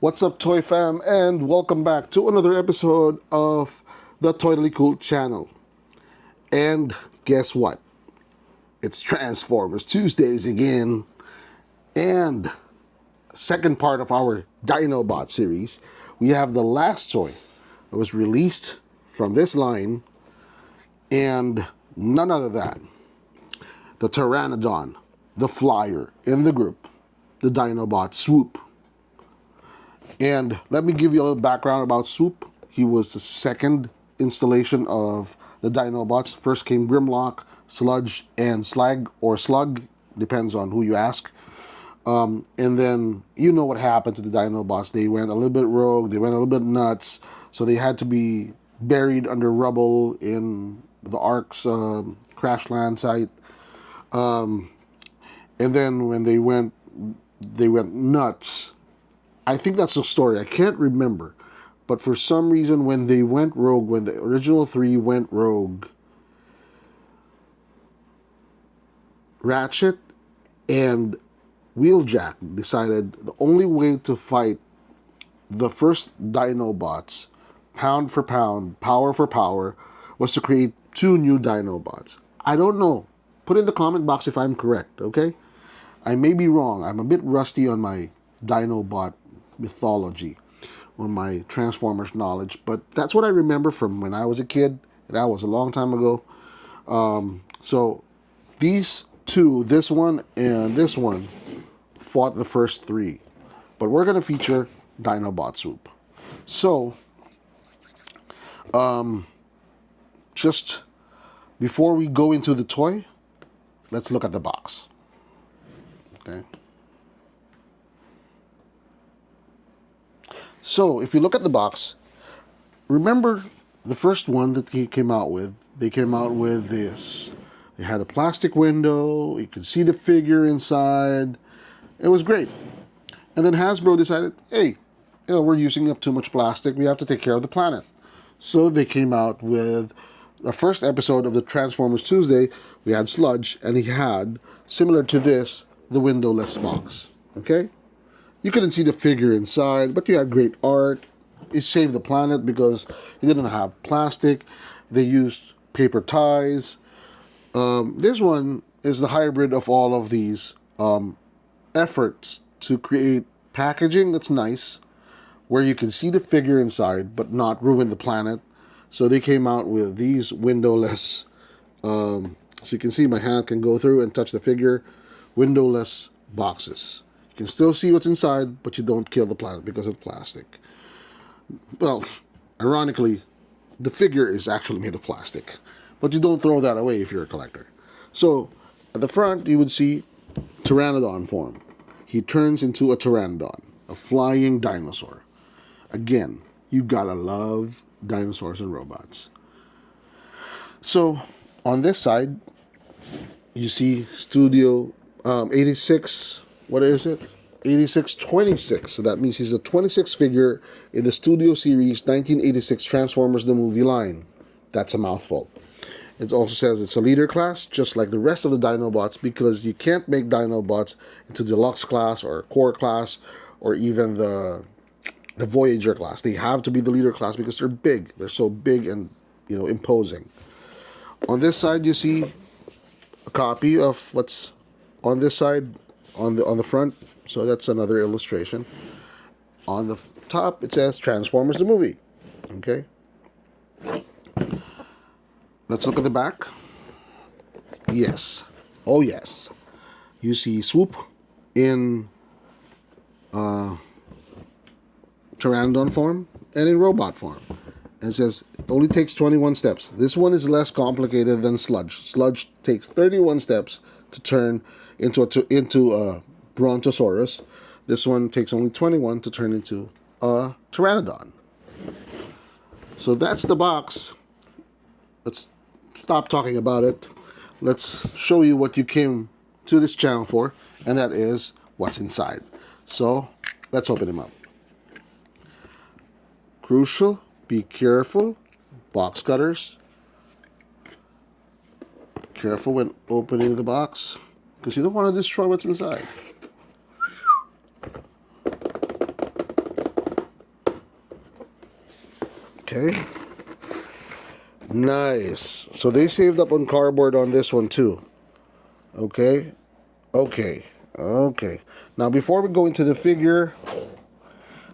What's up, Toy Fam, and welcome back to another episode of the Totally Cool channel. And guess what? It's Transformers Tuesdays again, and second part of our Dinobot series. We have the last toy that was released from this line, and none other than the Pteranodon, the flyer in the group, the Dinobot Swoop. And let me give you a little background about Swoop. He was the second installation of the Dinobots. First came Grimlock, Sludge, and Slag, or Slug, depends on who you ask. And then you know what happened to the Dinobots. They went a little bit rogue, they went a little bit nuts, so they had to be buried under rubble in the Ark's crash land site. And then when they went nuts. I think that's the story. I can't remember. But for some reason, when they went rogue, when the original three went rogue, Ratchet and Wheeljack decided the only way to fight the first Dinobots, pound for pound, power for power, was to create two new Dinobots. I don't know. Put in the comment box if I'm correct, okay? I may be wrong. I'm a bit rusty on my Dinobot mythology, on my Transformers knowledge, but that's what I remember from when I was a kid. That was a long time ago. So these two, this one and this one, fought the first three, but we're going to feature Dinobot Swoop. So just before we go into the toy, let's look at the box. Okay. So, if you look at the box, remember the first one that he came out with? They came out with this. They had a plastic window. You could see the figure inside. It was great. And then Hasbro decided, hey, we're using up too much plastic. We have to take care of the planet. So they came out with the first episode of the Transformers Tuesday. We had Sludge, and he had, similar to this, the windowless box. Okay? You couldn't see the figure inside, but you had great art. It saved the planet because it didn't have plastic. They used paper ties. This one is the hybrid of all of these efforts to create packaging that's nice, where you can see the figure inside but not ruin the planet. So they came out with these windowless, so you can see my hand can go through and touch the figure, windowless boxes. You can still see what's inside, but you don't kill the planet because of plastic. Well, ironically, the figure is actually made of plastic, but you don't throw that away if you're a collector. So, at the front, you would see Pteranodon form. He turns into a Pteranodon, a flying dinosaur. Again, you gotta love dinosaurs and robots. So, on this side, you see Studio 86... What is it? 8626. So that means he's a 26th figure in the Studio Series 1986 Transformers the movie line. That's a mouthful. It also says it's a leader class, just like the rest of the Dinobots, because you can't make Dinobots into deluxe class or core class or even the Voyager class. They have to be the leader class because they're big. They're so big and imposing. On this side, you see a copy of what's on this side. On the front, so that's another illustration. On the top, it says Transformers the movie. Okay. Let's look at the back. Yes. Oh, yes. You see Swoop in Pteranodon form and in robot form. And it says it only takes 21 steps. This one is less complicated than Sludge. Sludge takes 31 steps to turn into a Brontosaurus. This one takes only 21 to turn into a Pteranodon. So that's the box. Let's stop talking about it. Let's show you what you came to this channel for, and that is what's inside. So let's open them up. Crucial, be careful. Box cutters. Careful when opening the box, because you don't want to destroy what's inside. Okay. Nice. So they saved up on cardboard on this one too. Okay. Okay. Okay. Now before we go into the figure,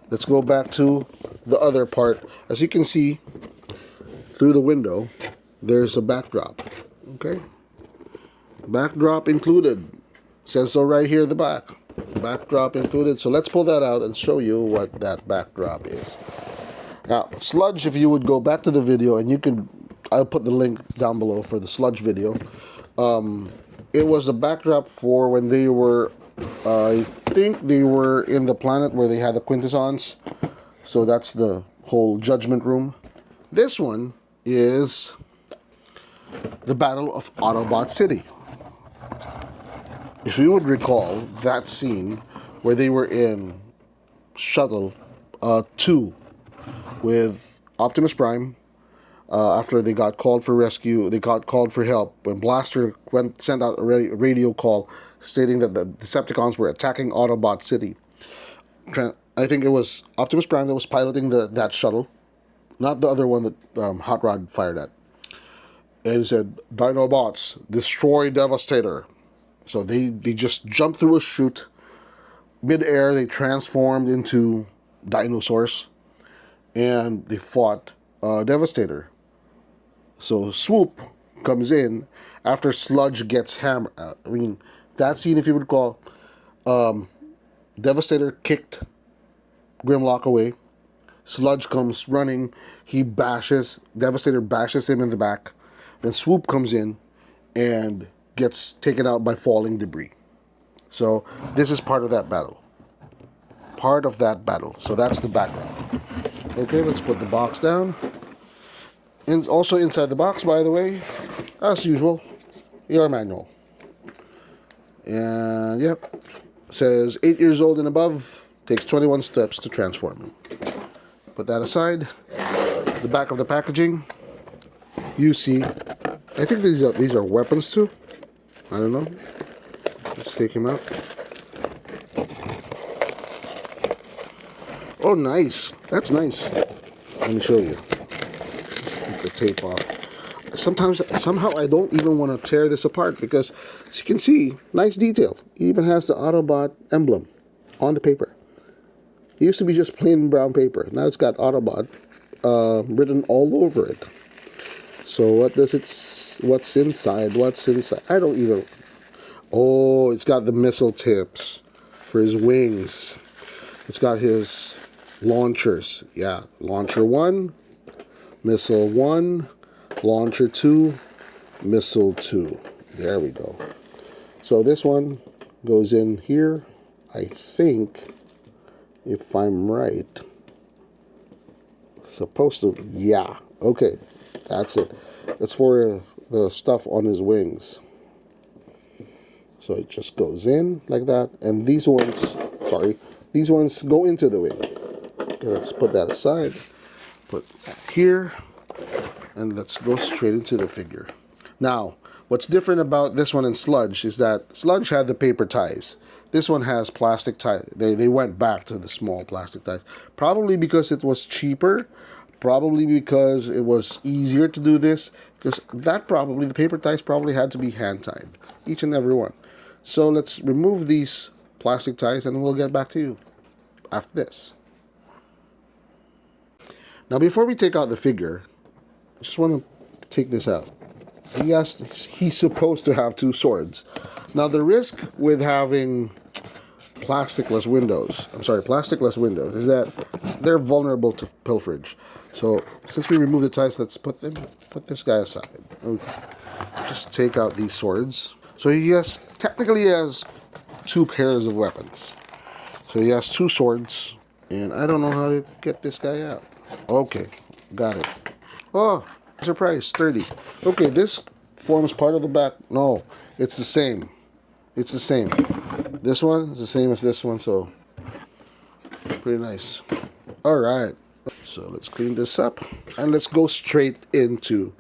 let's go back to the other part. As you can see through the window, there's a backdrop. Okay. Backdrop included. Says so right here at the back. Backdrop included. So let's pull that out and show you what that backdrop is. Now, Sludge, if you would go back to the video, and you could, I'll put the link down below for the Sludge video. It was a backdrop for when they were, I think they were in the planet where they had the Quintessons. So that's the whole Judgment Room. This one is the Battle of Autobot City. If you would recall that scene where they were in Shuttle 2 with Optimus Prime, after they got called for rescue, they got called for help, when Blaster sent out a radio call stating that the Decepticons were attacking Autobot City. I think it was Optimus Prime that was piloting that shuttle, not the other one that Hot Rod fired at. And he said, "Dinobots, destroy Devastator." So they just jumped through a chute. Mid-air, they transformed into dinosaurs. And they fought Devastator. So Swoop comes in after Sludge gets hammered. I mean, that scene, if you would recall, Devastator kicked Grimlock away. Sludge comes running. Devastator bashes him in the back. Then Swoop comes in and gets taken out by falling debris. So this is part of that battle. So that's the background. Okay, let's put the box down. And also inside the box, by the way, as usual, your manual. And yep, says 8 years old and above, takes 21 steps to transform. Put that aside. The back of the packaging, you see, I think these are weapons too. I don't know. Let's take him out. Oh, nice. That's nice. Let me show you. Take the tape off. Somehow I don't even want to tear this apart because, as you can see, nice detail. It even has the Autobot emblem on the paper. It used to be just plain brown paper. Now it's got Autobot written all over it. So what's inside? I don't even... Oh, it's got the missile tips for his wings. It's got his launchers. Yeah, launcher 1, missile 1, launcher 2, missile 2. There we go. So this one goes in here, I think, if I'm right. Supposed to, yeah. Okay, that's it. That's for the stuff on his wings. So it just goes in like that. And these ones go into the wing. Okay, let's put that aside. Put that here. And let's go straight into the figure. Now, what's different about this one and Sludge is that Sludge had the paper ties. This one has plastic ties. They went back to the small plastic ties. Probably because it was cheaper. Probably because it was easier to do this. Because the paper ties probably had to be hand tied. Each and every one. So let's remove these plastic ties and we'll get back to you after this. Now before we take out the figure, I just want to take this out. He's supposed to have 2 swords. Now the risk with having plasticless windows is that they're vulnerable to pilferage. So since we remove the ties, let's put this guy aside. Okay. Just take out these swords. So he technically has 2 pairs of weapons. So he has 2 swords, and I don't know how to get this guy out. Okay, got it. Oh, surprise, sturdy. Okay, this forms part of the back. No, it's the same. It's the same. This one is the same as this one, so pretty nice. All right, so let's clean this up, and let's go straight into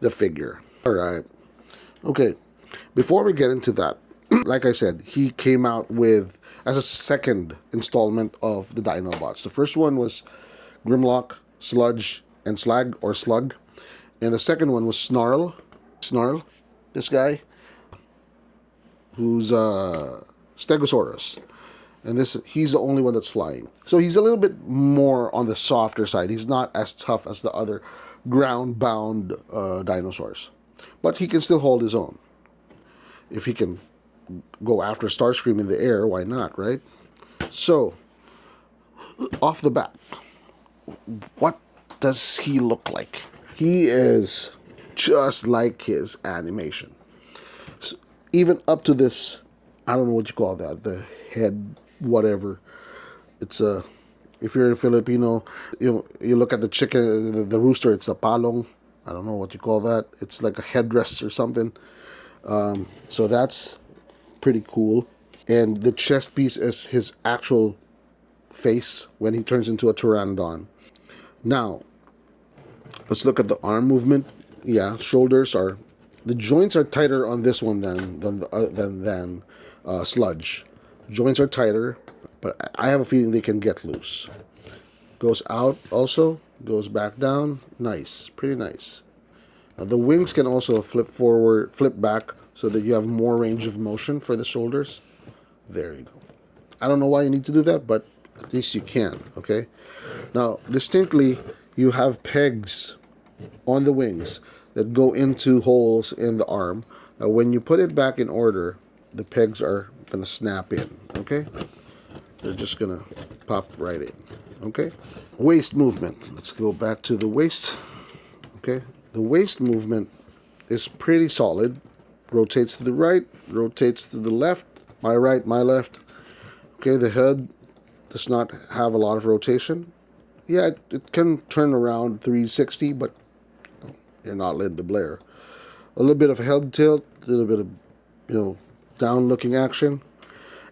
the figure. All right, okay. Before we get into that, like I said, he came out as a second installment of the Dinobots. The first one was Grimlock, Sludge, and Slag or Slug. And the second one was Snarl, this guy, who's Stegosaurus. And he's the only one that's flying. So he's a little bit more on the softer side. He's not as tough as the other ground-bound dinosaurs. But he can still hold his own. If he can go after Starscream in the air, why not, right? So, off the bat, what does he look like? He is just like his animation. So, even up to this, I don't know what you call that, the head, whatever. It's a, if you're a Filipino, you look at the chicken, the rooster, it's a palong. I don't know what you call that. It's like a headdress or something. So that's pretty cool. And the chest piece is his actual face when he turns into a pteranodon. Now, let's look at the arm movement. Yeah, the joints are tighter on this one than Sludge. Joints are tighter, but I have a feeling they can get loose. Goes out also, goes back down. Nice, pretty nice. The wings can also flip forward, flip back, so that you have more range of motion for the shoulders. There you go. I don't know why you need to do that, but at least you can, okay? Now, distinctly, you have pegs on the wings that go into holes in the arm. When you put it back in order, the pegs are going to snap in, okay? They're just going to pop right in, okay? Waist movement. Let's go back to the waist, okay? The waist movement is pretty solid. Rotates to the right, rotates to the left, my right, my left. Okay, the head does not have a lot of rotation. Yeah, it can turn around 360, but you're not Linda Blair. A little bit of head tilt, a little bit of, down-looking action.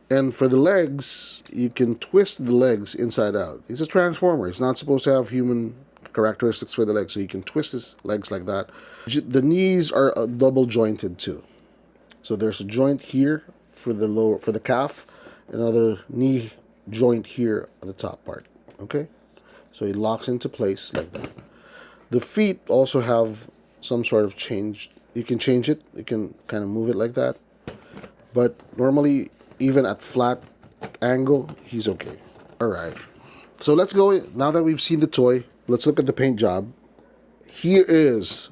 And for the legs, you can twist the legs inside out. He's a transformer. He's not supposed to have human characteristics for the legs, so you can twist his legs like that. The knees are double jointed too. So there's a joint here for the calf, another knee joint here at the top part. Okay? So it locks into place like that. The feet also have some sort of change. You can change it. You can kind of move it like that. But normally, even at flat angle, he's okay. All right. So let's go, now that we've seen the toy, let's look at the paint job. Here is,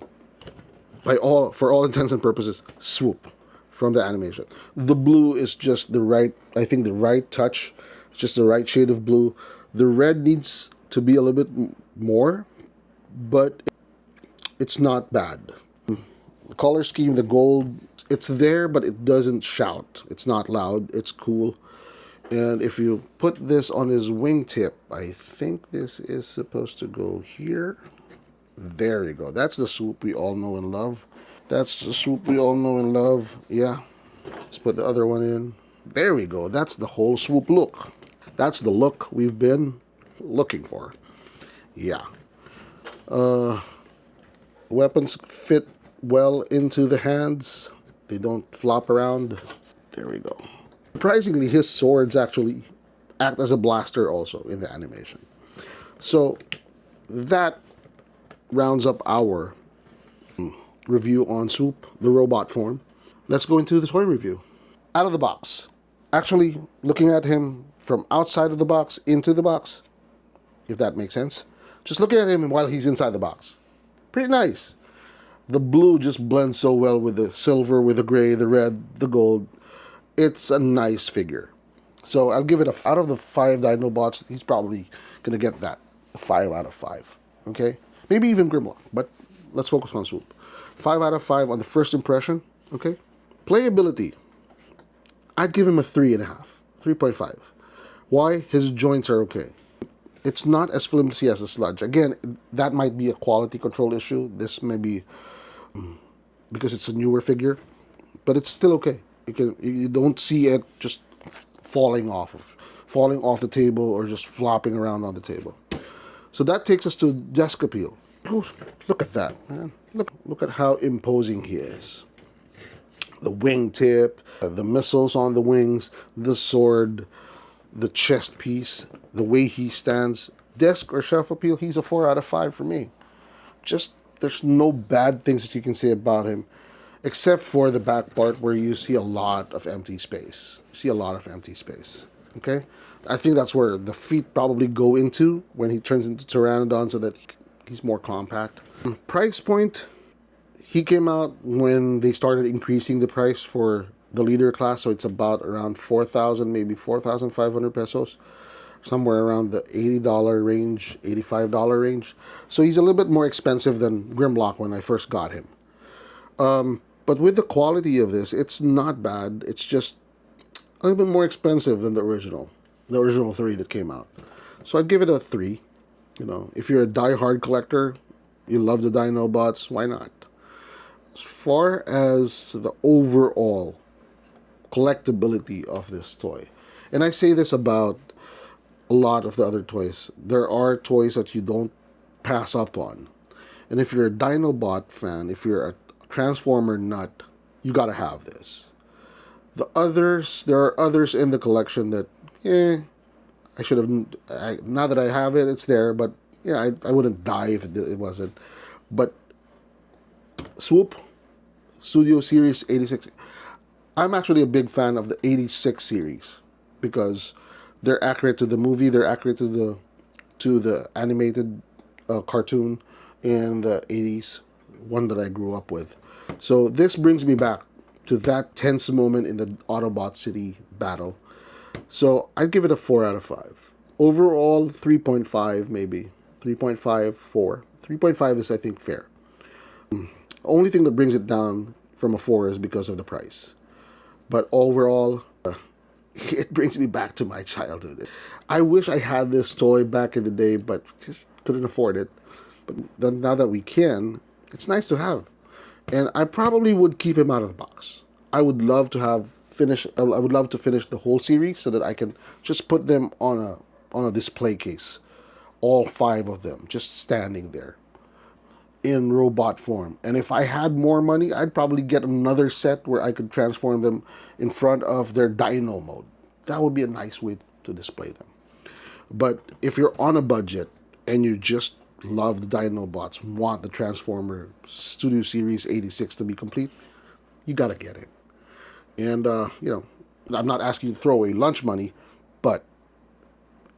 for all intents and purposes, Swoop from the animation. The blue is just the right touch, just the right shade of blue. The red needs to be a little bit more, but it's not bad. The color scheme, the gold, it's there, but it doesn't shout. It's not loud. It's cool. And if you put this on his wingtip, I think this is supposed to go here. There you go. That's the Swoop we all know and love. That's the Swoop we all know and love. Yeah. Let's put the other one in. There we go. That's the whole Swoop look. That's the look we've been looking for. Yeah. Weapons fit well into the hands. They don't flop around. There we go. Surprisingly, his swords actually act as a blaster also in the animation. So that rounds up our review on Swoop, the robot form. Let's go into the toy review. Out of the box. Actually, looking at him from outside of the box into the box, if that makes sense. Just looking at him while he's inside the box. Pretty nice. The blue just blends so well with the silver, with the gray, the red, the gold. It's a nice figure. So I'll give it out of the 5 Dinobots, he's probably going to get that. A 5 out of 5. Okay? Maybe even Grimlock, but let's focus on Swoop. 5 out of 5 on the first impression. Okay? Playability. I'd give him a 3.5. 3.5. Why? His joints are okay. It's not as flimsy as a Sludge. Again, that might be a quality control issue. This may be because it's a newer figure, but it's still okay. You don't see it just falling off the table or just flopping around on the table. So that takes us to desk appeal. Oh, look at that, man. Look at how imposing he is. The wingtip, the missiles on the wings, the sword, the chest piece, the way he stands. Desk or shelf appeal, he's a 4 out of 5 for me. just there's no bad things that you can say about him, except for the back part where you see a lot of empty space. You see a lot of empty space. Okay, I think that's where the feet probably go into when he turns into Pteranodon, so that he's more compact. Price point. He came out when they started increasing the price for the leader class, so it's about around 4,000, maybe 4,500 pesos, somewhere around the $80 range, $85 range. So he's a little bit more expensive than Grimlock when I first got him. But with the quality of this, it's not bad. It's just a little bit more expensive than the original three that came out. So I'd give it a 3. You know, if you're a die-hard collector, you love the Dinobots, why not? As far as the overall collectability of this toy, and I say this about a lot of the other toys, there are toys that you don't pass up on. And if you're a Dinobot fan, if you're a Transformer nut, you gotta have this. There are others in the collection that, I should have, now that I have it, it's there, but yeah, I wouldn't die if it wasn't. But Swoop, Studio Series 86, I'm actually a big fan of the 86 series because they're accurate to the movie, they're accurate to the animated cartoon in the 80s, one that I grew up with. So this brings me back to that tense moment in the Autobot City battle. So I'd give it a 4 out of 5. Overall, 3.5 maybe. 3.5, 4. 3.5 is, I think, fair. The only thing that brings it down from a 4 is because of the price. But overall, it brings me back to my childhood. I wish I had this toy back in the day, but just couldn't afford it. But now that we can, it's nice to have. And I probably would keep him out of the box. I would love to finish the whole series so that I can just put them on a display case. All 5 of them just standing there in robot form. And if I had more money, I'd probably get another set where I could transform them in front of their dino mode. That would be a nice way to display them. But if you're on a budget and you just love the Dinobots, want the Transformer Studio Series 86 to be complete, you gotta get it. And, I'm not asking you to throw away lunch money,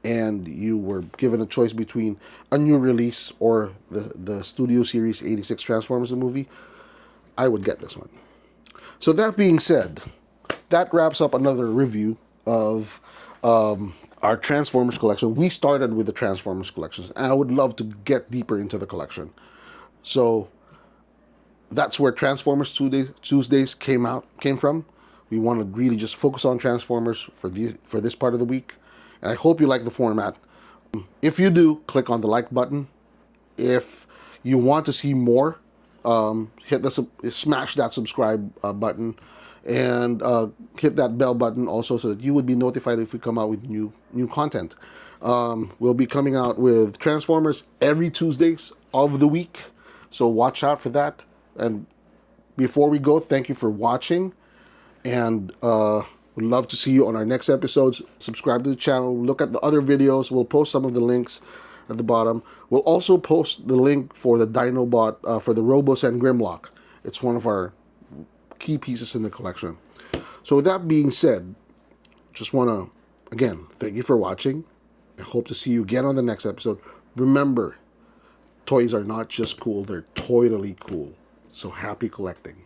and you were given a choice between a new release or the Studio Series 86 Transformers the movie, I would get this one. So that being said, that wraps up another review of our Transformers collection. We started with the Transformers collections, and I would love to get deeper into the collection. So that's where Transformers Tuesdays came from. We want to really just focus on Transformers for this part of the week, and I hope you like the format. If you do, click on the like button. If you want to see more, smash that subscribe button, and hit that bell button also so that you would be notified if we come out with new content. We'll be coming out with Transformers every Tuesdays of the week, so watch out for that. And before we go, thank you for watching, and we'd love to see you on our next episodes. Subscribe to the channel, look at the other videos. We'll post some of the links at the bottom. We'll also post the link for the Dinobot, for the Robos and Grimlock. It's one of our key pieces in the collection. So with that being said, just want to, again, thank you for watching. I hope to see you again on the next episode. Remember, toys are not just cool, they're totally cool. So happy collecting.